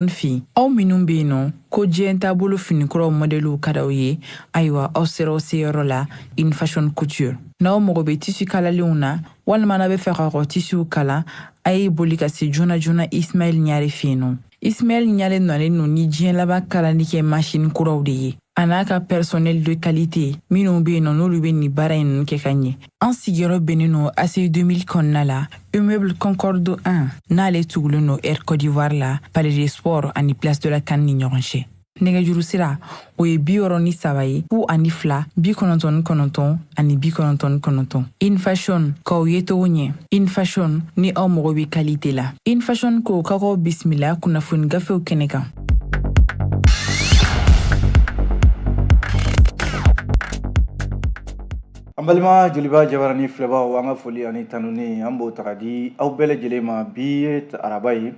Fi aw minnu bɛ yen nɔ ko diɲɛ taabolo finikuraw modèles ka d'aw ye ayiwa aw sera aw seyɔrɔ la In Fashion Couture n'aw mago bɛ tissu kalalenw na walima n'a bɛ fɛ ka tissu kala a ye boli ka se joona joona Ismaël Ɲare fɛ yen nɔ. Ismaël Ɲare nɔlen no ni diɲɛ laban kalali kɛ machine kuraw de ye a n'a ka personnel de qualité minnu bɛ yen nɔ n'olu bɛ nin baara in kɛ ka ɲɛ. An sigiyɔrɔ bɛnnen no AC 2000 kɔnɔna la Immeuble Concorde 1 n'ale tugulen no Air Côte d'Ivoire la Palais des Sports ani Place de la CAN ni ɲɔgɔn cɛ. Nɛgɛjuru sira o ye 63 ye 02 99 ani 99. In Fashion k'aw ye togo ɲɛ. In Fashion ni aw mago bɛ qualité la. In Fashion ko k'aw bisimila kunnafoni gafew kɛnɛ kan. An balima joliba jabarani filɛbaw an ka foli ani tanuni an b'o taga di aw bɛɛ lajɛlen ma bi ye araba ye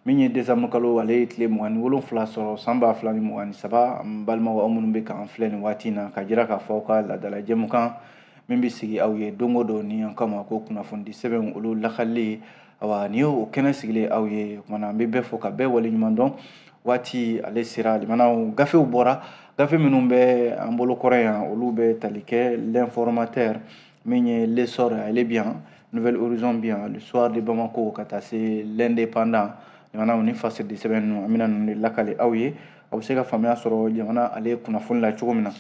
min ye décembre kalo ale ye tile 27 sɔrɔ san 2023 an balimaw aw minnu bɛ k'an filɛ nin waati in na ka jira k'a fɔ aw ka laadala jɛmukan min bɛ sigi aw ye don o don ni an kama ko kunnafoni di sɛbɛn olu lakali awa ni y'o kɛnɛ sigilen aw ye kumana an bɛ bɛɛ fɔ ka bɛɛ waleɲuman dɔn waati ale sera limanaw gafew bɔra gafe minnu bɛ an bolo kɔrɔ yan olu bɛ tali kɛ l'informateur min ye l'essor ale bi yan Nouvel Horizon bi yan le soir de Bamako ka taa se l'indépendant limanaw ni fasiri di sɛbɛn ninnu an bɛna ninnu de lakali aw ye aw bɛ se ka faamuya sɔrɔ jamana ale kunnafoni la cogo min na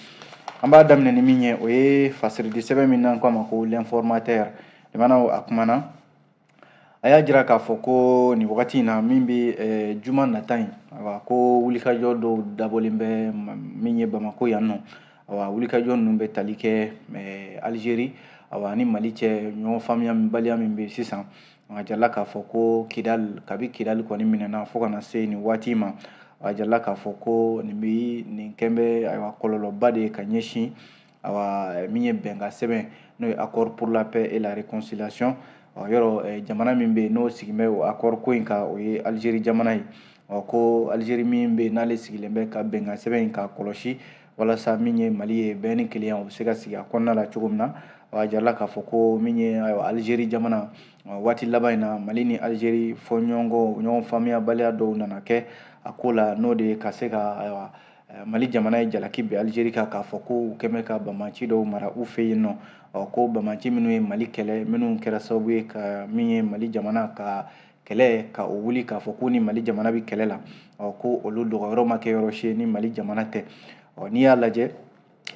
an b'a daminɛ ni min ye o ye fasiri di sɛbɛn min n'an k'a ma ko l'informateur limanaw a kumana a y'a jira k'a fɔ ko nin wagati in na min bɛ juma nata in awa ko wulikajɔ dɔw dabɔlen bɛ min ye Bamako yan nɔ awa wulikajɔ ninnu bɛ tali kɛ Algérie awa ni Mali cɛ ɲɔgɔn faamuya baliya min bɛ sisan a jarala k'a fɔ ko Kidal kabi Kidal kɔni minɛna fo kana se nin waati ma a jarala k'a fɔ ko nin kɛn bɛ ayiwa kɔlɔlɔba de ye ka ɲɛsin awa min ye bɛnkan sɛbɛn n'o ye accord pour la paix et la réconciliation yɔrɔ jamana min bɛ yen n'o sigilen bɛ o accord ko in kan o ye Algérie jamana ye ko Algérie min bɛ yen n'ale sigilen bɛ ka bɛnkan sɛbɛn in ka kɔlɔsi walasa min ye Mali ye bɛn ni kelenya o bɛ se ka sigi a kɔnɔna la cogo min na a jarala k'a fɔ ko min ye Algérie jamana waati laban in na Mali ni Algérie fɔ ɲɔgɔn faamuya baliya dɔw nana kɛ a ko la n'o de ye ka se ka Mali jamana ye jalaki bɛn Algérie kan k'a fɔ ko u kɛn bɛ ka banbanci dɔw mara u fɛ yen nɔ ko banbanci minnu ye Mali kɛlɛ minnu kɛra sababu ye ka min ye Mali jamana ka kɛlɛ ka o wuli k'a fɔ ko ni Mali jamana bɛ kɛlɛ la ko olu dɔgɔyɔrɔ ma kɛ yɔrɔ si ni Mali jamana tɛ n'i y'a lajɛ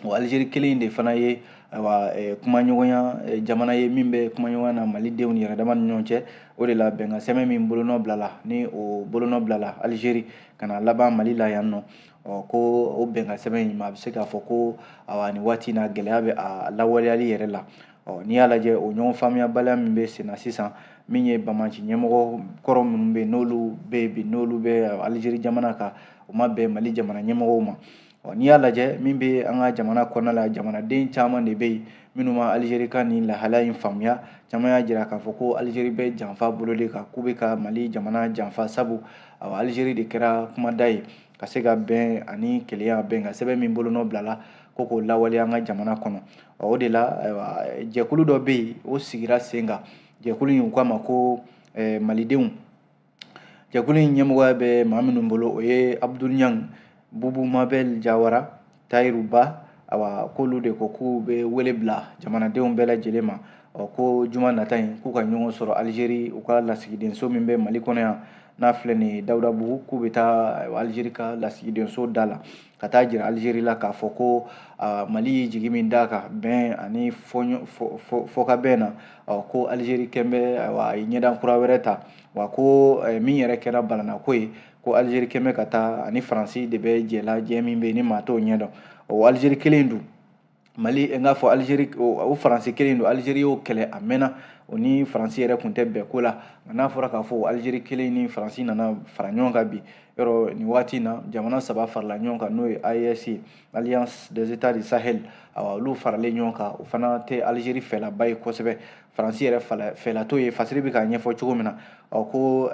o Algérie kelen de fana ye kumaɲɔgɔnya jamana ye min bɛ kumaɲɔgɔnya na Malidenw ni yɛrɛ dama ni ɲɔgɔn cɛ o de la bɛnkan sɛbɛn min bolonɔ bilala ni o bolonɔ bilala Algérie ka na laban Mali la yan nɔ ko o bɛnkan sɛbɛn in ma a bɛ se k'a fɔ ko nin waati in na gɛlɛya bɛ a lawaleyali yɛrɛ la n'i y'a lajɛ o ɲɔgɔn faamuya baliya min bɛ sen na sisan min ye banbanci ɲɛmɔgɔ kɔrɔ minnu bɛ yen n'olu bɛ bi n'olu bɛ Algérie jamana kan o ma bɛn Mali jamana ɲɛmɔgɔw ma n'i y'a lajɛ min bɛ an ka jamana kɔnɔna la jamanaden caman de bɛ yen minnu ma Algérie ka nin lahalaya in faamuya caman y'a jira k'a fɔ ko Algérie bɛ janfa bolo de kan k'u bɛ ka Mali jamana janfa sabu Algérie de kɛra kumada ye ka se ka bɛn ani kelenya bɛnkan sɛbɛn min bolonɔ bilala ko k'o lawaleya an ka jamana kɔnɔ o de la jɛkulu dɔ bɛ yen o sigira sen kan jɛkulu in u k'a ma ko Malidenw jɛkulu in ɲɛmɔgɔya bɛ maa minnu bolo o ye Abdou Niang Boubou Mabel Jawara Tahirou Ba k'olu de ko k'u bɛ wele bila jamanadenw bɛɛ lajɛlen ma ko juma nata in k'u ka ɲɔgɔn sɔrɔ Algérie u ka lasigidenso min bɛ Mali kɔnɔ yan n'a filɛ nin ye Dawudabugu k'u bɛ taa Algérie ka lasigidenso da la ka taa jira Algérie la k'a fɔ ko Mali ye jigi min d'a kan bɛn ani fɔkabɛn na ko Algérie kɛn bɛ ɲɛdan kura wɛrɛ ta wa ko min yɛrɛ kɛra balanako ye ko Algérie kɛn bɛ ka taa ani Faransi de bɛ jɛla jɛ min bɛ yen ni maa t'o ɲɛdɔn o Algérie kelen dun Mali n k'a fɔ Algérie o Faransi kelen don Algérie y'o kɛlɛ a mɛnna o ni Faransi yɛrɛ tun tɛ bɛn ko la n'a fɔra k'a fɔ Algérie kelen ni Faransi nana fara ɲɔgɔn kan bi yɔrɔ nin waati in na jamana 3 farala ɲɔgɔn kan n'o ye AES ye Alliance des États du Sahel olu faralen ɲɔgɔn kan o fana tɛ Algérie fɛlaba ye kosɛbɛ Faransi yɛrɛ fɛla t'o ye fasiri bɛ k'a ɲɛfɔ cogo min na ko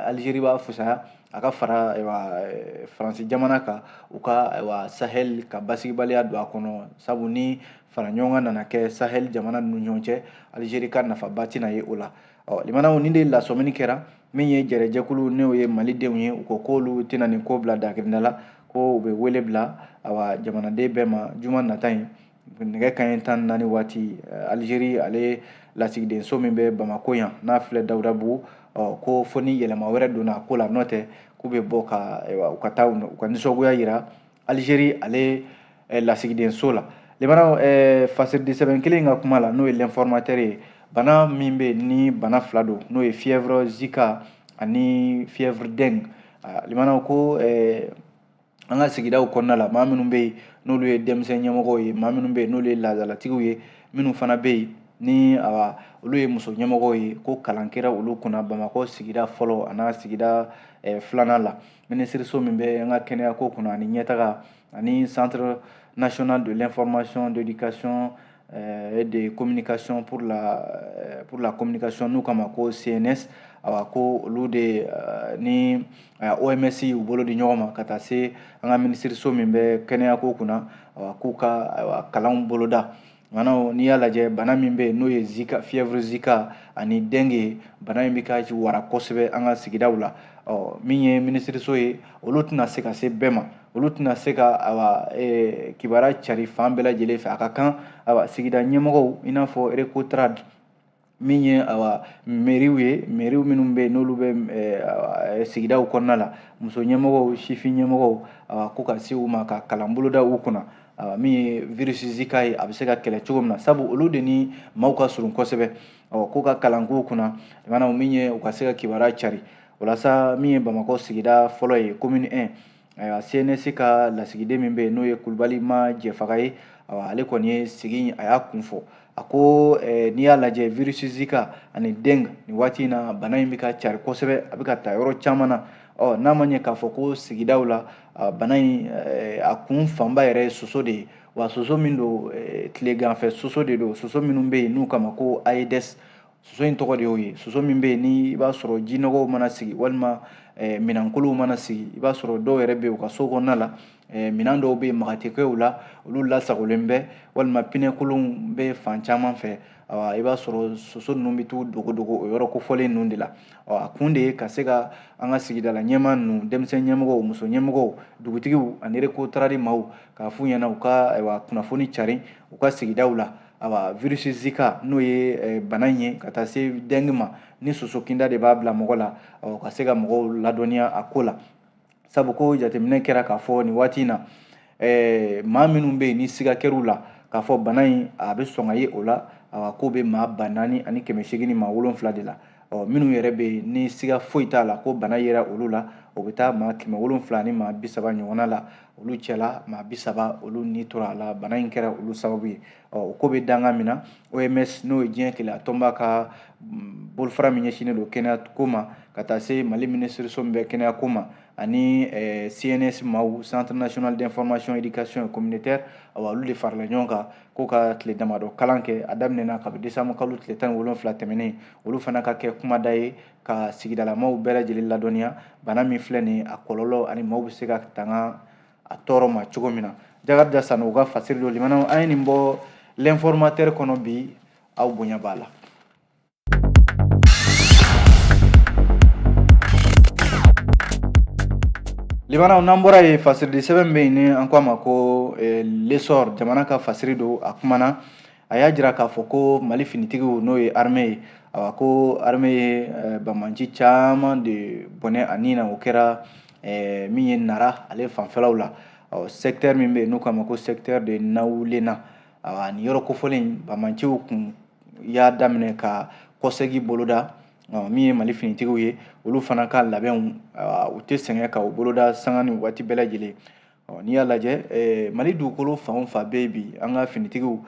Algérie b'a fusaya a ka fara Faransi jamana kan u ka Sahel ka basigibaliya don a kɔnɔ sabu ni fara ɲɔgɔn nana kɛ Sahel jamana ninnu ɲɔgɔn cɛ Algérie ka nafaba tɛna ye o la limanaw ni de lasɔmini kɛra min ye jɛrɛjɛkulu n'o ye malidenw ye u ko k'olu tɛna nin ko bila dakirinda la ko u bɛ wele bila jamanaden bɛɛ ma juma nata in nɛgɛ kanɲɛ 14 waati Algérie ale lasigidenso min bɛ Bamako yan n'a filɛ Dawudabugu ko fo ni yɛlɛma wɛrɛ donna ko la n'o tɛ k'u bɛ bɔ u ka taa u ka nisɔngoya yira Algérie ale lasigidenso la limanaw fasiridi sɛbɛn kelen ka kuma la n'o ye l'informateur ye bana min bɛ ni bana fila don n'o ye fièvre Zika ani fièvre dengue limanaw ko an ka sigidaw kɔnɔna la maa minnu bɛ yen n'olu ye denmisɛn ɲɛmɔgɔw ye maa minnu bɛ yen n'olu ye laadalatigiw ye minnu fana bɛ yen ni olu ye muso ɲɛmɔgɔw ye ko kalan kɛra olu kunna Bamakɔ sigida fɔlɔ a n'a sigida filanan la minisiriso min bɛ an ka kɛnɛyako kunna ani ɲɛtaga ani centre national de l'information d'éducation et de communication pour la communication n'u kama ko CNS ko olu de ni OMS u bolo di ɲɔgɔn ma ka taa se an ka minisiriso min bɛ kɛnɛyako kunna k'u ka kalanw boloda maanaam n'i y'a lajɛ bana min bɛ yen n'o ye Zika fièvre Zika ani dengue bana in bɛ ka wara kosɛbɛ an ka sigidaw la min ye minisiriso ye olu tɛna se ka se bɛɛ ma olu tɛna se ka kibaruya cari fan bɛɛ lajɛlen fɛ a ka kan sigida ɲɛmɔgɔw i n'a fɔ Ecotrad min ye mairies ye mairies minnu bɛ yen n'olu bɛ sigidaw kɔnɔna la muso ɲɛmɔgɔw sifin ɲɛmɔgɔw ko ka se u ma ka kalan boloda u kunna min ye virus Zika ye a bɛ se ka kɛlɛ cogo min na sabu olu de ni maaw ka surun kosɛbɛ ko ka kalan k'u kunna maanaam min ye u ka se ka kibaruya cari walasa min ye Bamakɔ sigida fɔlɔ ye commune 1 CNS ka lasigiden min bɛ yen n'o ye Kulibali Ma Jɛfaga ye ale kɔni ye sigi a y'a kun fɔ a ko n'i y'a lajɛ virus Zika ani dengue nin waati in na bana in bɛ ka cari kosɛbɛ a bɛ ka taa yɔrɔ caman na n'a ma ɲɛ k'a fɔ ko sigidaw la bana in a kun fanba yɛrɛ ye soso de ye wa soso min don tileganfɛ soso de don soso minnu bɛ yen n'u kama ko Aedes soso in tɔgɔ de y'o ye soso min bɛ yen ni i b'a sɔrɔ jinɔgɔw mana sigi walima minɛnkolow mana sigi i b'a sɔrɔ dɔw yɛrɛ bɛ yen u ka so kɔnɔna la minɛn dɔw bɛ yen maga tɛ kɛ u la olu lasagolen bɛ walima pinɛkolonw bɛ fan caman fɛ i b'a sɔrɔ soso ninnu bɛ t'u dogodogo o yɔrɔ kofɔlen ninnu de la a kun de ye ka se ka an ka sigidala ɲɛmaa ninnu denmisɛn ɲɛmɔgɔw muso ɲɛmɔgɔw dugutigiw ani Ecotrad maaw k'a f'u ɲɛna u ka kunnafoni cari u ka sigidaw la virus Zika n'o ye bana in ye ka taa se dengue ma ni soso kinda de b'a bila mɔgɔ la ka se ka mɔgɔw ladɔnniya a ko la sabu ko jateminɛ kɛra k'a fɔ nin waati in na maa minnu bɛ yen ni siga kɛr'u la k'a fɔ bana in a bɛ sɔn ka ye o la ko bɛ maa 4,887 ni maa 7 de la minnu yɛrɛ bɛ yen ni siga foyi t'a la ko bana yera olu la o bɛ taa maa 700 ni maa 30 ɲɔgɔnna la olu cɛla maa 30 olu ni tora a la bana in kɛra olu sababu ye o ko bɛ danga min na OMS n'o ye diɲɛ kɛlɛ a tɔnba ka bolofara min ɲɛsinnen don kɛnɛyako ma ka taa se Mali minisiriso min bɛ kɛnɛyako ma ani CNS maaw Centre national d'information éducation et communautaire olu de farala ɲɔgɔn kan ko ka tile damadɔ kalan kɛ a daminɛna kabini décembre kalo tile 17 tɛmɛnen olu fana ka kɛ kumada ye ka sigidalamaw bɛɛ lajɛlen ladɔnniya bana min filɛ nin a kɔlɔlɔ ani maaw bɛ se ka tanga a tɔɔrɔ ma cogo min na Jakarija Sano u ka fasiri dɔ limanaw an ye nin bɔ l'informateur kɔnɔ bi aw bonya b'a la. Limanaw n'an bɔra ye fasiridi sɛbɛn bɛ yen ni an ko a ma ko l'essor jamana ka fasiri don a kumana a y'a jira k'a fɔ ko Mali finitigiw n'o ye armée ye ko armée ye banbanci caman de bɔnɛ a nin na o kɛra min ye Nara ale fanfɛlaw la secteur min bɛ yen n'o k'a ma ko secteur de Nawulena nin yɔrɔ kofɔlen banbanciw kun y'a daminɛ ka kɔsegi boloda min ye Mali finitigiw ye olu fana ka labɛnw u tɛ sɛgɛn ka u boloda sanga ni waati bɛɛ lajɛlen n'i y'a lajɛ Mali dugukolo fan o fan bɛ yen bi an ka finitigiw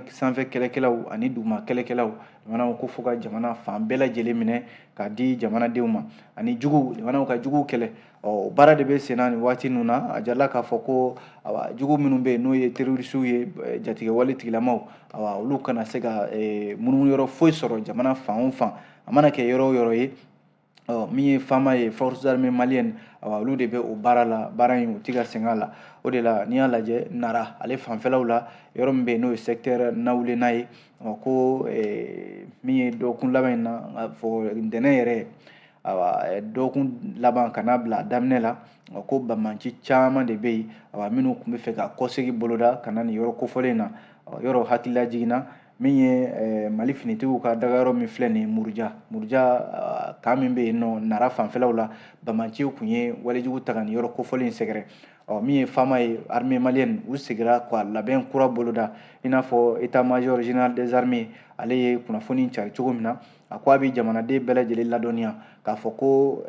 sanfɛ kɛlɛkɛlaw ani duguma kɛlɛkɛlaw jamanaw ko fo ka jamana fan bɛɛ lajɛlen minɛ k'a di jamanadenw ma ani juguw jamanaw ka juguw kɛlɛ baara de bɛ senna nin waati ninnu na a jarala k'a fɔ ko jugu minnu bɛ yen n'o ye terrorisiw ye jatigɛwale tigilamaw olu kana se ka munumunu yɔrɔ foyi sɔrɔ jamana fan o fan a mana kɛ yɔrɔ o yɔrɔ ye min ye faama ye forces armées maliennes olu de bɛ o baara la baara in u tɛ ka sɛgɛn a la o de la n'i y'a lajɛ Nara ale fanfɛlaw la yɔrɔ min bɛ yen n'o ye secteur Nawulena ye ko min ye dɔgɔkun laban in na fɔ ntɛnɛn yɛrɛ dɔgɔkun laban ka n'a bila daminɛ la ko banmanci caman de bɛ yen minnu tun bɛ fɛ ka kɔsegi boloda ka na nin yɔrɔ kofɔlen na yɔrɔ hakilila jiginna min ye mali finitigiw ka dagayɔrɔ min filɛ nin muruja kan min bɛ yen nɔ nara fanfɛlaw la banmanciw tun ye walejugu ta ka nin yɔrɔ kofɔlen sɛgɛrɛ min ye faama ye armée malienne u segira ka labɛn kura boloda i n'a fɔ état major général des armées ale ye kunnafoni cari cogo min na a ko a bɛ jamanaden bɛɛ lajɛlen ladɔnniya k'a fɔ ko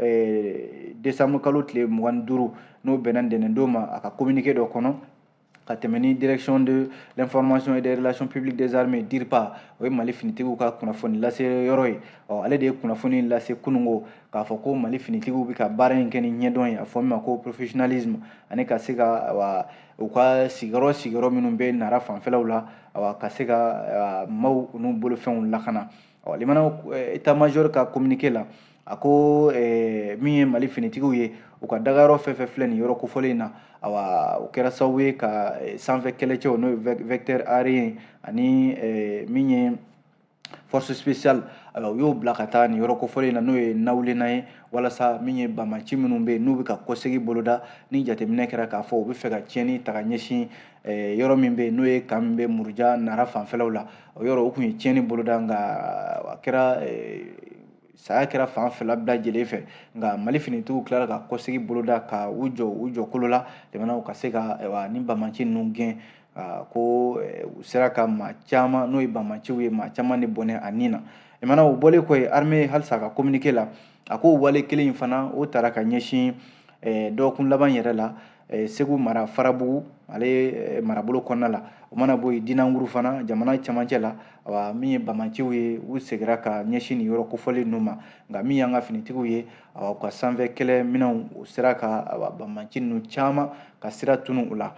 décembre kalo tile 25 n'o bɛnna ntɛnɛndon ma a ka communiqué dɔ kɔnɔ ka tɛmɛ ni direction de l'information et des relations publiques des armées DIRPA o ye mali finitigiw ka kunnafoni lase yɔrɔ ye ale de ye kunnafoni lase kunungo k'a fɔ ko mali finitigiw bɛ ka baara in kɛ ni ɲɛdɔn ye a fɔ min ma ko professionnalisme ani ka se ka u ka sigiyɔrɔ minnu bɛ nara fanfɛlaw la ka se ka maaw n'u bolofɛnw lakana limanaw état major ka communiqué la a ko min ye mali finitigiw ye u ka dagayɔrɔ fɛn fɛn filɛ nin yɔrɔ kofɔlen na o kɛra sababu ye ka sanfɛ kɛlɛcɛw n'o ye vecteur aérien ani min ye force spéciale u y'o bila ka taa nin yɔrɔ kofɔlen na n'o ye nawulena ye walasa min ye banmanci minnu bɛ yen n'u bɛ ka kɔsegi boloda ni jateminɛ kɛra k'a fɔ u bɛ fɛ ka tiɲɛni ta ka ɲɛsin yɔrɔ min bɛ yen n'o ye kan min bɛ muruja nara fanfɛlaw la o yɔrɔ o tun ye tiɲɛni boloda nka a kɛra saya kɛra fan fila bɛɛ lajɛlen fɛ nka mali finitigiw tilara ka kɔsegi boloda ka u jɔ kolo la jamanaw ka se ka ni banmanci ninnu gɛn ko u sera ka maa caman n'o ye banmanciw ye maa caman de bɔnɛ a nin na o bɔlen kɔ ye armée halisa ka communiqué la a ko wale kelen in fana o taara ka ɲɛsin dɔgɔkun laban yɛrɛ la segu mara farabugu ale marabolo kɔnɔna la o mana bɔ yen dinanguru fana jamana camancɛ la min ye banmanciw ye u segira ka ɲɛsin nin yɔrɔ kofɔlen ninnu ma nka min y'an ka finitigiw ye u ka sanfɛ kɛlɛ minɛnw u sera ka banmanci ninnu caman ka sira tunu u la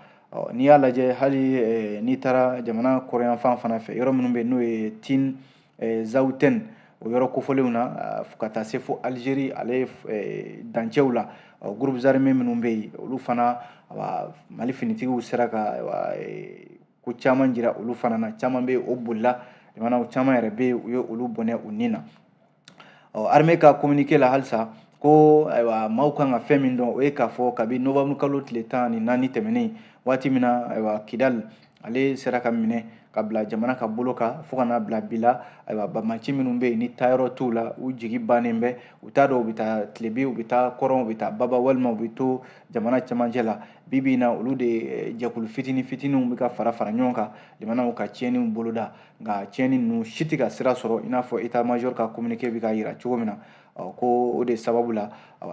n'i y'a lajɛ hali n'i taara jamana kɔrɔyanfan fana fɛ yɔrɔ minnu bɛ yen n'o ye tin zawutɛni o yɔrɔ kofɔlenw na ka taa se fo Algérie ale dancɛw la groupe armé minnu bɛ yen olu fana mali finitigiw sera ka ko caman jira olu fana na caman bɛ o bolila caman yɛrɛ bɛ u ye olu bɔnɛ u nin na armée ka communiqué la halisa ko maaw kan ka fɛn min dɔn o ye k'a fɔ kabi novembre kalo tile 14 tɛmɛnen waati min na Kidal ale sera ka minɛ ka bila jamana ka bolo kan fo ka n'a bila bi la banmanci minnu bɛ yen ni taayɔrɔ t'u la u jigi bannen bɛ u t'a dɔn u bɛ taa tilebin u bɛ taa kɔrɔn u bɛ taa baba walima u bɛ to jamana camancɛ la bi in na olu de jɛkulu fitininw bɛ ka fara ɲɔgɔn kan jamanaw ka tiɲɛniw boloda nka tiɲɛni ninnu si tɛ ka sira sɔrɔ i n'a fɔ état major ka communiqué bɛ ka yira cogo min na ko o de sababu la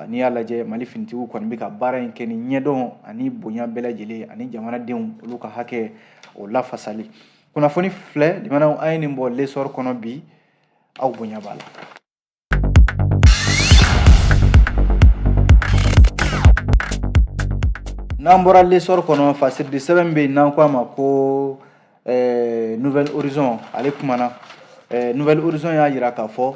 n'i y'a lajɛ mali finitigiw kɔni bɛ ka baara in kɛ ni ɲɛdɔn ani bonya bɛɛ lajɛlen ani jamanadenw olu ka hakɛ o lafasali kunnafoni filɛ limanaw an ye nin bɔ lesɔr kɔnɔ bi aw bonya b'a la n'an bɔra lesɔr kɔnɔ fasiridi sɛbɛn bɛ yen n'an ko a ma ko nouvelle horizon ale kumana nouvelle horizon y'a jira k'a fɔ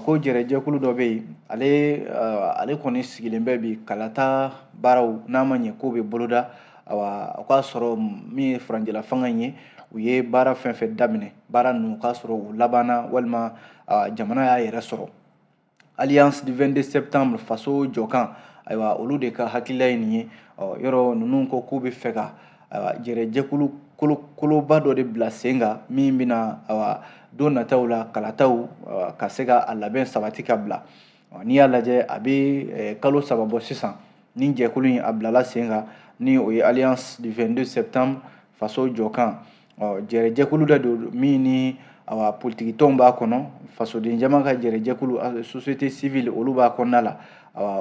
ko jɛrɛjɛkulu dɔ bɛ yen ale kɔni sigilen bɛ bi kalata baaraw n'a ma ɲɛ k'o bɛ boloda o k'a sɔrɔ min ye furanjɛla fanga in ye u ye baara fɛn fɛn daminɛ baara ninnu k'a sɔrɔ u labanna walima jamana y'a yɛrɛ sɔrɔ alliance du 22 septembre faso jɔkan ayiwa olu de ka hakilila ye nin ye yɔrɔ ninnu ko k'u bɛ fɛ ka jɛrɛjɛkulu koloba dɔ de bila sen kan min bɛna don nataw la kalataw ka se ka a labɛn sabati ka bila n'i y'a lajɛ a bɛ kalo 3 bɔ sisan ni jɛkulu in a bilala sen kan ni o ye alliance du 22 septembre faso jɔkan jɛrɛjɛkulu dɔ don min ni politiki tɔnw b'a kɔnɔ fasoden jama ka jɛrɛjɛkulu société civile olu b'a kɔnɔna la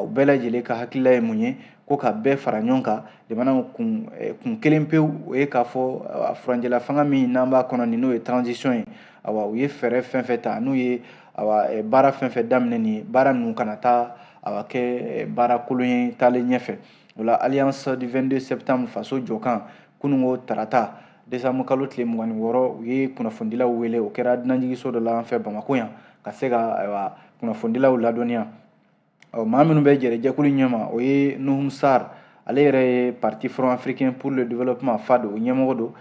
u bɛɛ lajɛlen ka hakilila ye mun ye ko ka bɛɛ fara ɲɔgɔn kan jamana kun kelen pewu o ye k'a fɔ furanjɛla fanga min n'an b'a kɔnɔ nin n'o ye transition ye u ye fɛɛrɛ fɛn fɛn ta n'u ye baara fɛn fɛn daminɛ nin ye baara ninnu kana taa kɛ baara kolon ye taalen ɲɛfɛ o la alliance du 22 septembre faso jɔkan kunungo tarata décembre kalo tile 26 u ye kunnafonidilaw wele o kɛra dunanjigiso dɔ la an fɛ Bamako yan ka se ka kunnafonidilaw ladɔnniya maa minnu bɛ jɛrɛjɛkulu ɲɛma o ye Nuhum Sar ale yɛrɛ ye parti front africain pour le développement FAD o ɲɛmɔgɔ don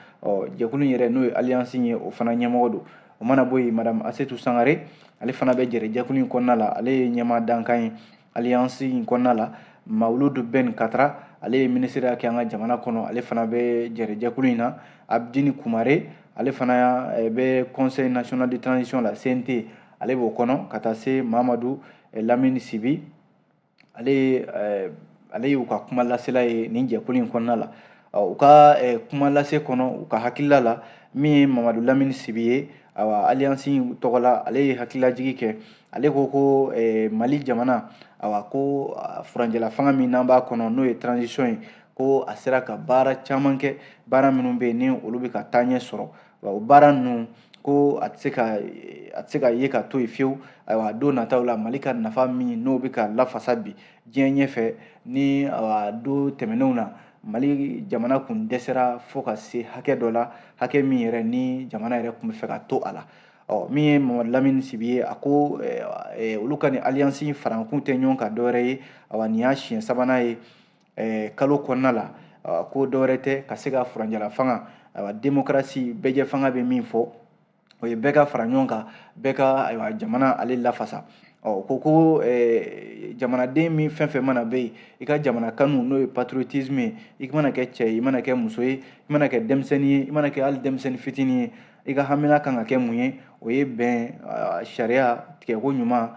jɛkulu yɛrɛ n'o ye alliance ye o fana ɲɛmɔgɔ don o mana bɔ yen madame Asetu Sangare ale fana bɛ jɛrɛjɛkulu in kɔnɔna la, ale ye ɲɛmaa dankan ye alliance in kɔnɔna la. Mawuludu Ben Katra ale ye ministre ya kɛ an ka jamana kɔnɔ, ale fana bɛ jɛrɛjɛkulu in na. Abdini Kumare ale fana bɛ conseil national de transition la CNT, ale b'o kɔnɔ. Ka taa se Mamadu Lamini Sibi ale y'u ka kuma lasela ye nin jɛkulu in kɔnɔna la. U ka kuma lase kɔnɔ u ka hakilila la min ye Mamadu Lamini Sibi ye, alliance in tɔgɔ la, ale ye hakililajigi kɛ. Ale ko Mali jamana ko furanjɛla fanga min n'an b'a kɔnɔ n'o ye transition ye, ko a sera ka baara caman kɛ, baara minnu bɛ yen ni olu bɛ ka taa ɲɛ sɔrɔ. O baara ninnu ko a tɛ se ka ye ka to yen fiyewu. Don nataw la Mali ka nafa min n'o bɛ ka lafasa bi diɲɛ ɲɛfɛ ni don tɛmɛnenw na Mali jamana kun dɛsɛra fo ka se hakɛ dɔ la, hakɛ min yɛrɛ ni jamana yɛrɛ kun bɛ fɛ ka to a la. Min ye Mamadu Lamini Sibi ye, a ko olu ka nin alliance farankun tɛ ɲɔgɔn kan dɔwɛrɛ ye, nin y'a siɲɛ 3nan ye kalo kɔnɔna la, ko dɔwɛrɛ tɛ ka se ka furanjɛla fanga, démocratie bɛɛ fanga bɛ min fɔ, o ye bɛɛ ka fara ɲɔgɔn kan, bɛɛ ka jamana ale lafasa. Ko jamanaden min fɛn fɛn mana bɛ yen, i ka jamana kanu n'o ye patriotisme ye, i mana kɛ cɛ ye, i mana kɛ muso ye, i mana kɛ denmisɛnnin ye, i mana kɛ hali denmisɛnnin fitinin ye, i ka hamina kan ka kɛ mun ye, o ye bɛn, sariya tigɛko ɲuman,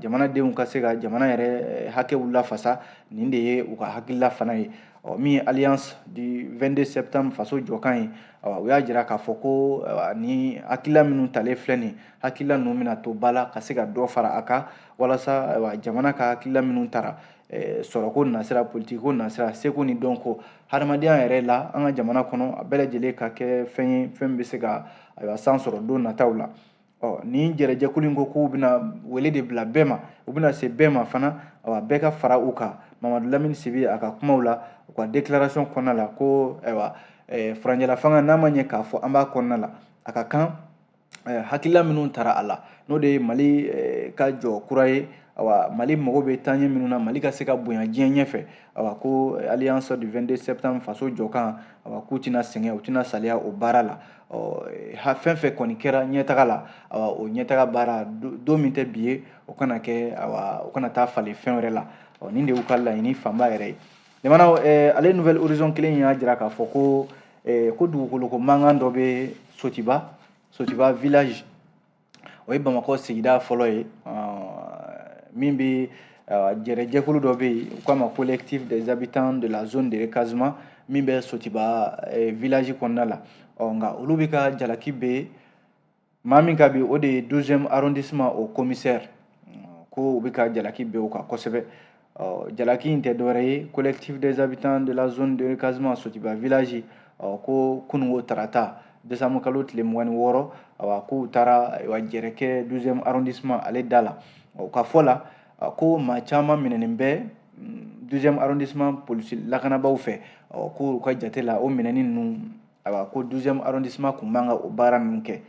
jamanadenw ka se ka jamana yɛrɛ hakɛw lafasa, nin de ye u ka hakilila fana ye. Min ye alliance du 22 septembre faso jɔkan ye, u y'a jira k'a fɔ ko ni hakilila minnu talen filɛ nin, hakilila ninnu bɛna to ba la ka se ka dɔ fara a kan, walasa jamana ka hakilila minnu tara sɔrɔko nasira, politikiko nasira, seko ni dɔnko, hadamadenya yɛrɛ la an ka jamana kɔnɔ a bɛɛ lajɛlen ka kɛ fɛn ye, fɛn bɛ se ka san sɔrɔ don nataw la. Ni jɛrɛjɛkulu in ko k'u bɛna wele de bila bɛɛ ma, u bɛna se bɛɛ ma fana, bɛɛ ka fara u kan. Mamadu Lamini Sibi a ka kumaw la, u ka déclaration kɔnɔna la ko furanjɛla fanga n'a ma ɲɛ k'a fɔ an b'a kɔnɔna la, a ka kan hakilila minnu tara a la, n'o de ye Mali ka jɔ kura ye, Mali mago bɛ taaɲɛ minnu na, Mali ka se ka bonya diɲɛ ɲɛfɛ, ko alliance du 22 septembre faso jɔkan, k'u tɛna sɛgɛn, u tɛna saliya o baara la. Fɛn fɛn kɔni kɛra ɲɛtaga la, o ɲɛtaga baara don min tɛ bi ye, o kana kɛ o kana taa falen fɛn wɛrɛ la. Nin de y'u ka laɲini fanba yɛrɛ ye. Jamana ale Nouvelle Horizon kelen y'a jira k'a fɔ ko dugukoloko mankan dɔ bɛ Sotiba village, o ye Bamakɔ sigida fɔlɔ ye, min bɛ jɛrɛjɛkulu dɔ bɛ yen, u k'a ma collectif des habitants de la zone de recasement, min bɛ Sotiba village kɔnɔna la. Nka olu bɛ ka jalaki bɛ maa min ka bi o de ye 12e arrondissement au commissaire, ko u bɛ ka jalaki bɛ o kan kosɛbɛ. Jalaki in tɛ dɔwɛrɛ ye, collectif des habitants de la zone de recasement Sotiba village, ko kunungo tarata décembre kalo tile 26, k'u taara jɛrɛ kɛ 12e arrondissement ale da la. O ka fɔ la ko maa caman minɛnen bɛ 12e arrondissement polisi lakanabaw fɛ, k'u ka jate la o minɛni ninnu, ko 12e arrondissement kun man ka o baara ninnu kɛ.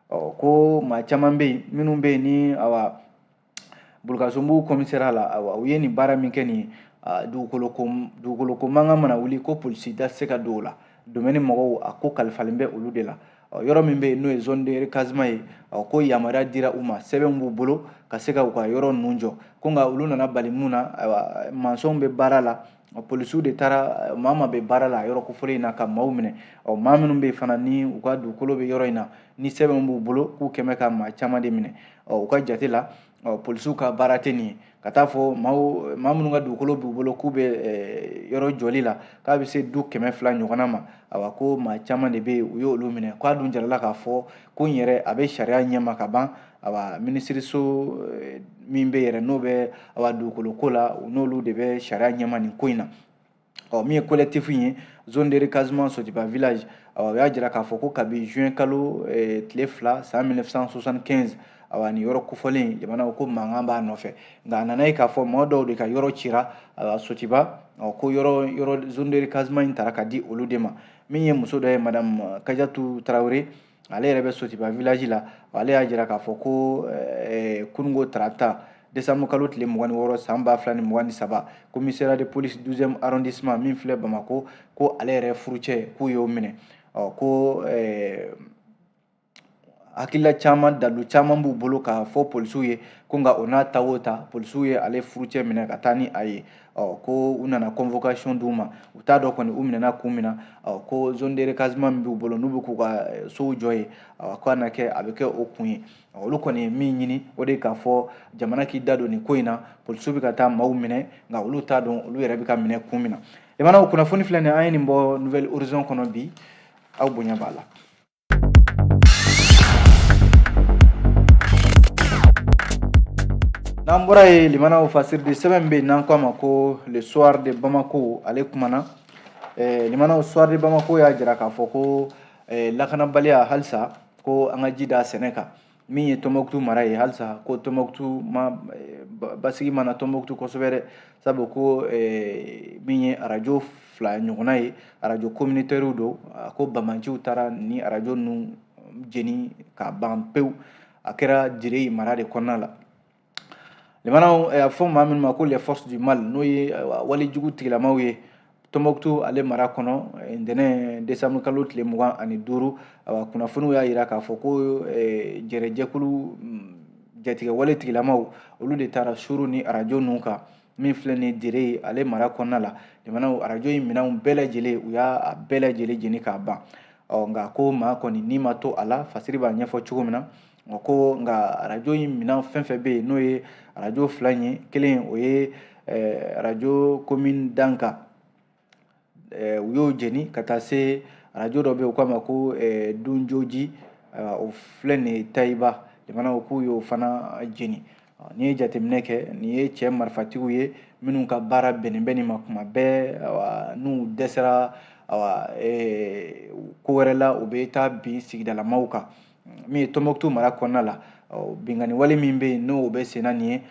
Ko maa caman bɛ yen minnu bɛ yen ni Bulukasumbugu commissariat la, u ye nin baara min kɛ nin ye, dugukoloko mankan mana wuli ko polisi da tɛ se ka don o la, domaine mɔgɔw a ko kalifalen bɛ olu de la. Yɔrɔ min bɛ yen n'o ye zone de recasement ye, ko yamaruya dira u ma, sɛbɛn b'u bolo ka se ka u ka yɔrɔ ninnu jɔ, ko nka olu nana bali mun na, mansɔnw bɛ baara la, polisiw de taara maa bɛ baara la yɔrɔ kofɔlen in na ka maaw minɛ. Maa minnu bɛ yen fana ni u ka dugukolo bɛ yɔrɔ in na, ni sɛbɛn b'u bolo k'u kɛmɛ ka maa caman de minɛ. U ka jate la polisiw ka baara tɛ nin ye, ka taa fɔ maa minnu ka dugukolo b'u bolo k'u bɛ yɔrɔ jɔli la, k'a bɛ se du 200 ɲɔgɔnna ma, ko maa caman de bɛ yen u y'olu minɛ, k'a dun jarala k'a fɔ ko in yɛrɛ a bɛ sariya ɲɛma ka ban, minisiriso min bɛ yɛrɛ n'o bɛ dugukoloko la, n'olu de bɛ sariya ɲɛma nin ko in na. Min ye collectif ye zone de recasement Sotiba village, u y'a jira k'a fɔ ko kabi juin kalo tile 2 san 1975, nin yɔrɔ kofɔlen jamana ko mankan b'a nɔfɛ, nka a nana ye k'a fɔ maa dɔw de ka yɔrɔ cira Sotiba, ko yɔrɔ zone de recasement in taara ka di olu de ma. Min ye muso dɔ ye madame Kajatu Tarawele, ale yɛrɛ bɛ Sotiba village la, ale y'a jira k'a fɔ ko kunungo tarata décembre kalo tile 26 san 2023, commissariat de police 12e arrondissement min filɛ Bamakɔ, ko ale yɛrɛ furucɛ k'u y'o minɛ, ko hakilila caman dalu caman b'u bolo k'a fɔ polisiw ye ko nka o n'a ta o ta polisiw ye ale furucɛ minɛ ka taa ni a ye ko u nana convocation d'u ma u t'a dɔn kɔni u minɛna kun min na ko zone de recasement min b'u bolo n'u bɛ k'u ka sow jɔ ye ko na kɛ a bɛ kɛ o kun ye olu kɔni ye min ɲini o de k'a fɔ jamana k'i da don nin ko in na polisiw bɛ ka taa maaw minɛ nka olu t'a dɔn olu yɛrɛ bɛ ka minɛ kun min na limanaw kunnafoni filɛ nin an ye nin bɔ nouvelle horizon kɔnɔ bi aw bonya b'a la. n'an bɔra ye limanaw fasiridi sɛbɛn bɛ yen n'an k'a ma ko le soir de Bamako ale kumana limanaw soir de Bamako y'a jira k'a fɔ ko lakanabaliya halisa ko an ka ji da sɛnɛ kan min ye Tombouctou mara ye halisa ko Tombouctou basigi mana Tombouctou kosɛbɛ dɛ sabu ko min ye arajo 2 ɲɔgɔnna ye arajo communautaire don ko bamanciw taara ni arajo ninnu jeni ka ban pewu a kɛra Dire mara de kɔnɔna la limanaw a fɔ maa minnu ma ko les forces du mal n'o ye walijugu tigilamaw ye Tombouctou ale mara kɔnɔ ntɛnɛn décembre kalo tile 25 kunnafoniw y'a jira k'a fɔ ko jɛrɛjɛkulu jatigɛ wale tigilamaw olu de taara suru ni arajo ninnu kan min filɛ ni Dire ale mara kɔnɔna la limanaw arajo in minɛnw bɛɛ lajɛlen u y'a bɛɛ lajɛlen jeni k'a ban nka ko maa kɔni n'i ma to a la fasiri b'a ɲɛfɔ cogo min na ko nka arajo in minɛn fɛn fɛn bɛ yen n'o ye arajo 2 ye kelen o ye arajo commune Danka u y'o jeni ka taa se arajo dɔ bɛ yen u k'a ma ko Dunjoji o filɛ nin ye Tayiba limanaw k'u y'o fana jeni n'i ye jateminɛ kɛ nin ye cɛ marifatigiw ye minnu ka baara bɛnnen bɛ nin ma kuma bɛɛ n'u dɛsɛra ko wɛrɛ la u bɛ taa bin sigidalamaw kan min ye Tombouctou mara kɔnɔna la bingani wale min bɛ yen n'o bɛ senna nin ye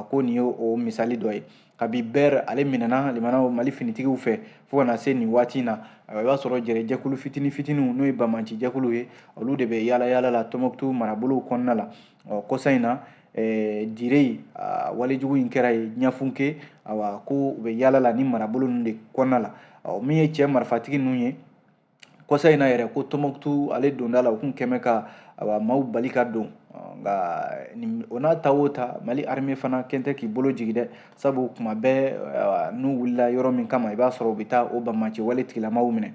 ko nin ye o misali dɔ ye kabi bɛr ale minɛna limanaw Mali finitigiw fɛ fo kana se nin waati in na i b'a sɔrɔ jɛrɛjɛkulu fitini fitiniw n'o ye bamanci jɛkulu ye olu de bɛ yaala yaala la Tombouctou marabolow kɔnɔna la kɔsa in na Dire walijugu in kɛra ye ɲafunke ko u bɛ yaala la ni marabolo ninnu de kɔnɔna la min ye cɛ marifatigi ninnu ye kɔsa in na yɛrɛ ko Tombouctou ale donda la u kun kɛmɛ ka maaw bali ka don nka o n'a ta o ta Mali armée fana kɛn tɛ k'i bolo jigi dɛ sabu kuma bɛɛ n'u wulila yɔrɔ min kama i b'a sɔrɔ u bɛ taa o bamaci wale tigilamaw minɛ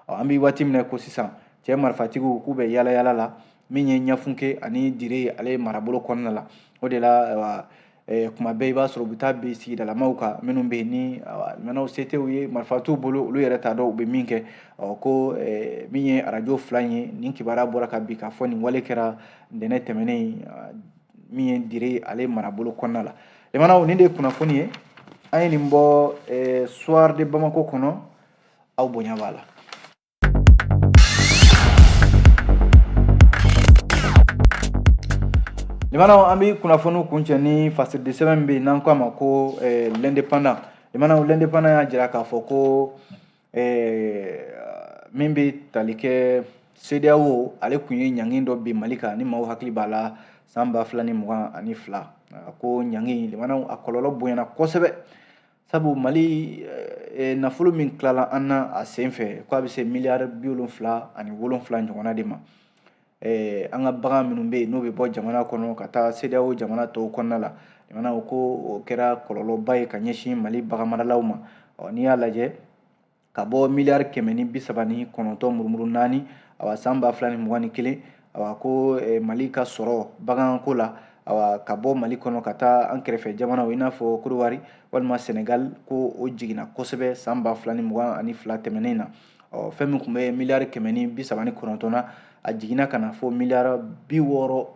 an bɛ waati minɛ ko sisan cɛ marifatigiw k'u bɛ yaala yaala la min ye ɲafunke ani Dire ale marabolo kɔnɔna la o de la kuma bɛɛ i b'a sɔrɔ u bɛ taa bin sigidalamaw kan minnu bɛ yen ni limanaw se tɛ u ye marifa t'u bolo olu yɛrɛ t'a dɔn u bɛ min kɛ ko min ye arajo 2 ye nin kibaruya bɔra ka bin k'a fɔ nin wale kɛra ntɛnɛn tɛmɛnen min ye Dire ale marabolo kɔnɔna la limanaw nin de ye kunnafoni ye an ye nin bɔ soir de Bamako kɔnɔ aw bonya b'a la. limanaw an bɛ kunnafoniw kuncɛ ni fasiridi sɛbɛn bɛ yen n'an k'a ma ko l'indépendant limanaw l'indépendant y'a jira k'a fɔ ko min bɛ tali kɛ CEDEAO ale kun ye ɲangin dɔ bin Mali kan ni maaw hakili b'a la san 2022 ko ɲangin limanaw a kɔlɔlɔ bonyana kosɛbɛ sabu Mali nafolo min tilala an na a sen fɛ ko a bɛ se miliyari 77 ɲɔgɔnna de ma an ka bagan minnu bɛ yen n'o bɛ bɔ jamana kɔnɔ ka taa CEDEAO jamana tɔw kɔnɔna la limanaw ko o kɛra kɔlɔlɔba ye ka ɲɛsin Mali bagan maralaw ma n'i y'a lajɛ ka bɔ miliyari 139 murumuru 4 san 2021 ko Mali ka sɔrɔ baganko la ka bɔ Mali kɔnɔ ka taa an kɛrɛfɛ jamanaw i n'a fɔ Côte d'Ivoire walima Sénégal ko o jiginna kosɛbɛ san 2022 tɛmɛnen na fɛn min tun bɛ miliyari 139 na a jiginna ka na fɔ miliyari 62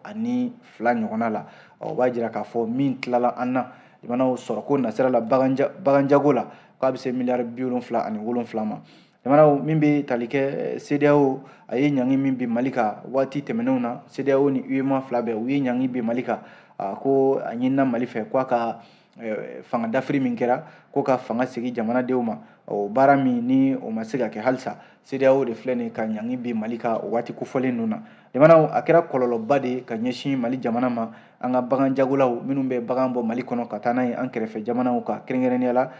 ɲɔgɔnna la o b'a jira k'a fɔ min tilala an na limanaw sɔrɔko nasira la baganjago la k'a bɛ se miliyari 77 ma limanaw min bɛ tali kɛ CEDEAO a ye ɲangin min bin Mali kan waati tɛmɛnenw na CEDEAO ni UEMOA fila bɛɛ u ye ɲangin bin Mali kan ko a ɲinina Mali fɛ k'a ka fanga dafiri min kɛra ko ka fanga segin jamanadenw ma o baara min ni o ma se ka kɛ halisa CEDEAO de filɛ nin ka ɲangin bin Mali kan o waati kofɔlen ninnu na limanaw a kɛra kɔlɔlɔba de ka ɲɛsin Mali jamana ma an ka baganjagolaw minnu bɛ bagan bɔ Mali kɔnɔ ka taa n'a ye an kɛrɛfɛ jamanaw kan kɛrɛnkɛrɛnnenya la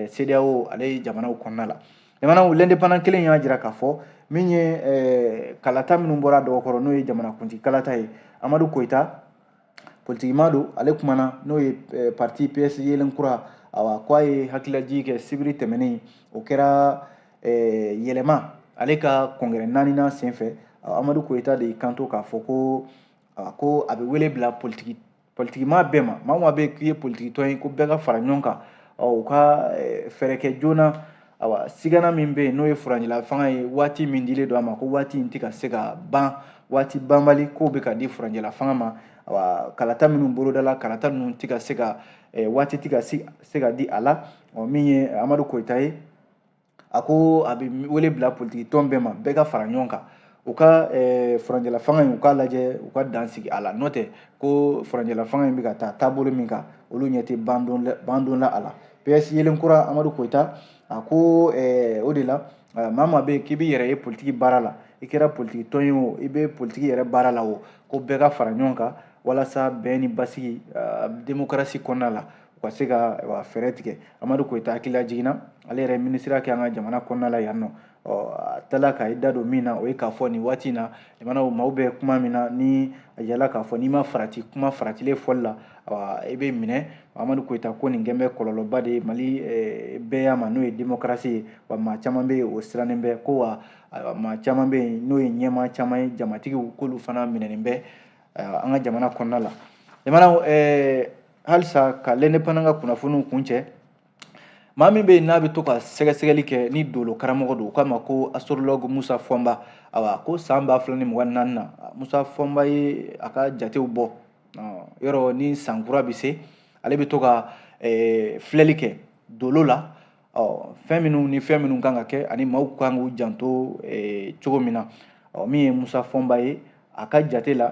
CEDEAO ale ye jamanaw kɔnɔna la jamana l'indépendant kelen y'a jira k'a fɔ min ye kalata minnu bɔra dɔgɔkɔrɔ n'o ye jamana kuntigi kalata ye Amadu Koyita politique ma don ale kumana n'o ye parti PS yelen kura awa ko a ye hakilaji kɛ sibiri tɛmɛnen o kɛra yɛlɛma ale ka congrès 4nan sen fɛ Amadu Koyita de kanto k'a fɔ ko a bɛ wele bila politique ma bɛɛ ma maa o maa bɛ k'i ye politique tɔn ye ko bɛɛ ka fara ɲɔgɔn kan u ka fɛɛrɛ kɛ joona awa sigana min bɛ yen n'o ye furanjɛla fanga ye waati min dilen don a ma ko waati in tɛ ka se ka ban waati banbali k'o bɛ ka di furanjɛla fanga ma awa kalata minnu bolodala kalata ninnu tɛ ka se ka waati tɛ ka se ka di a la min ye Amadu Koyita ye a ko a bɛ wele bila politique tɔn bɛɛ ma bɛɛ ka fara ɲɔgɔn kan u ka furanjɛla fanga in u k'a lajɛ u ka dan sigi a la n'o tɛ ko furanjɛla fanga in bɛ ka taa taabolo min kan olu ɲɛ tɛ ban don la a la PS yelen kura Amadu Koyita a ko o de la maa maa bɛ yen k'i b'i yɛrɛ ye politique baara la i kɛra politique tɔn ye o i bɛ politique yɛrɛ baara la o ko bɛɛ ka fara ɲɔgɔn kan walasa bɛn ni basigi démocratie kɔnɔna la u ka se ka fɛɛrɛ tigɛ Amadu Koyita hakili jiginna ale yɛrɛ minisiriya kɛ an ka jamana kɔnɔna la yan nɔ a tilala ka i da don min na o ye k'a fɔ nin waati in na jamana maaw bɛ kuma min na ni a yala k'a fɔ n'i ma farati kuma faratilen fɔli la i bɛ minɛ Amadu Koyita ko nin kɛn bɛ kɔlɔlɔba de ye Mali bɛɛ ma n'o ye démocratie ye wa maa caman bɛ yen o sirannen bɛ ko wa maa caman bɛ yen n'o ye ɲɛmaa caman ye jamatigiw k'olu fana minɛnen bɛ an ka jamana kɔnɔna la jamana halisa ka l'indépendant ka kunnafoniw kun cɛ maa min bɛ yen n'a bɛ to ka sɛgɛsɛgɛli kɛ ni dolo karamɔgɔ don u k'a ma ko astrologue Musa Fɔnba awa ko san 2024 na Musa Fɔnba ye a ka jatew bɔ yɔrɔ ni san kura bɛ se ale bɛ to ka filɛli kɛ dolo la fɛn minnu kan ka kɛ ani maaw kan k'u janto cogo min na min ye Musa Fɔnba ye a ka jate la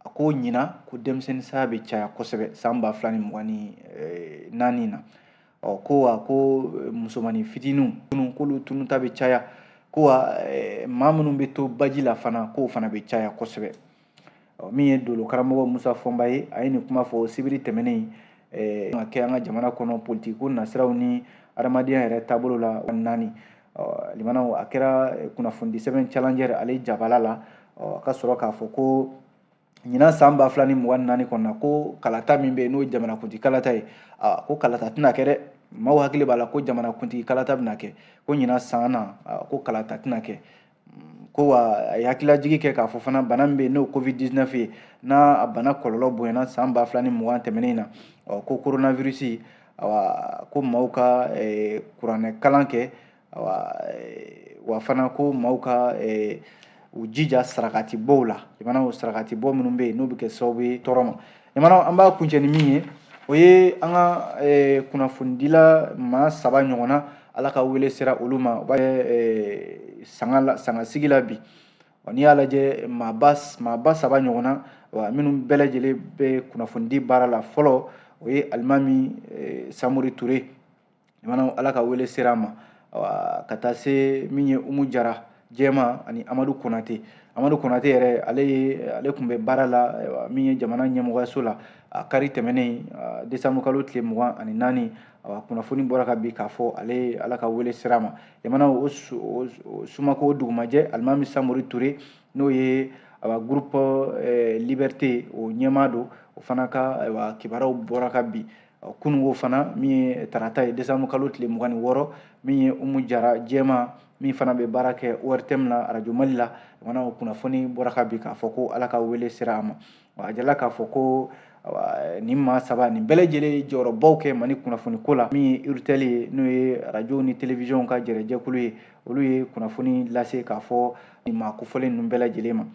a ko ɲina ko denmisɛnnin saya bɛ caya kosɛbɛ san 2024 na ko musomanin fitininw k'olu tunu ta bɛ caya ko maa minnu bɛ to baji la fana k'o fana bɛ caya kosɛbɛ min ye dolo karamɔgɔ Musa Fɔnba ye a ye nin kuma fɔ sibiri tɛmɛnen ka kɛ an ka jamana kɔnɔ politique ko nasiraw ni adamadenya yɛrɛ taabolo la 4 limanaw a kɛra kunnafoni sɛbɛn challenger ale jabala la a ka sɔrɔ k'a fɔ ko ɲinan san 2024 kɔnɔna ko kalata min bɛ yen n'o ye jamanakuntigi kalata ye ko kalata tɛna kɛ dɛ maaw hakili b'a la ko jamanakuntigi kalata bɛna kɛ ko ɲinan san na ko kalata tɛna kɛ ko wa a ye hakililajigi kɛ k'a fɔ fana bana min bɛ yen n'o covid-19 ye n'a bana kɔlɔlɔ bonyana san 2020 tɛmɛnen na ko coronavirus ko maaw ka kuranɛ kalan kɛ wa fana ko maaw ka u jija sarakati bɔw la jamana sarakati bɔ minnu bɛ yen n'o bɛ kɛ sababu ye tɔɔrɔ ma jamana an b'a kuncɛ ni min ye o ye an ka kunnafonidila maa 3 ɲɔgɔnna ala ka wele sera olu ma u b'a kɛ sangasigi la bi n'i y'a lajɛ maa ba 3 ɲɔgɔnna minnu bɛɛ lajɛlen bɛ kunnafonidi baara la fɔlɔ o ye alimami Samori Ture jamana ala ka wele sera a ma ka taa se min ye Umu Jara Jɛma ani Amadu Konate yɛrɛ ale tun bɛ baara la min ye jamana ɲɛmɔgɔyaso la kari tɛmɛnen décembre kalo tile 24 kunnafoni bɔra ka bi k'a fɔ ale ala ka wele sira ma jamana o sumako dugumajɛ alimami Samori Ture n'o ye groupe Liberté o ɲɛmaa don o fana ka kibaruyaw bɔra ka bi kunungo fana min ye tarata ye décembre kalo tile 26 min ye Umu Jara Jɛma min fana bɛ baara kɛ ORTM la Radio Mali la jamana o kunnafoni bɔra ka bi k'a fɔ ko ala ka wele sira a ma a jala k'a fɔ ko nin maa 3 nin bɛɛ lajɛlen jɔyɔrɔbaw kɛ Mali kunnafoni ko la min ye URTEL ye n'o ye radio ni télévision ka jɛrɛjɛkulu ye olu ye kunnafoni lase k'a fɔ nin maa kofɔlen ninnu bɛɛ lajɛlen ma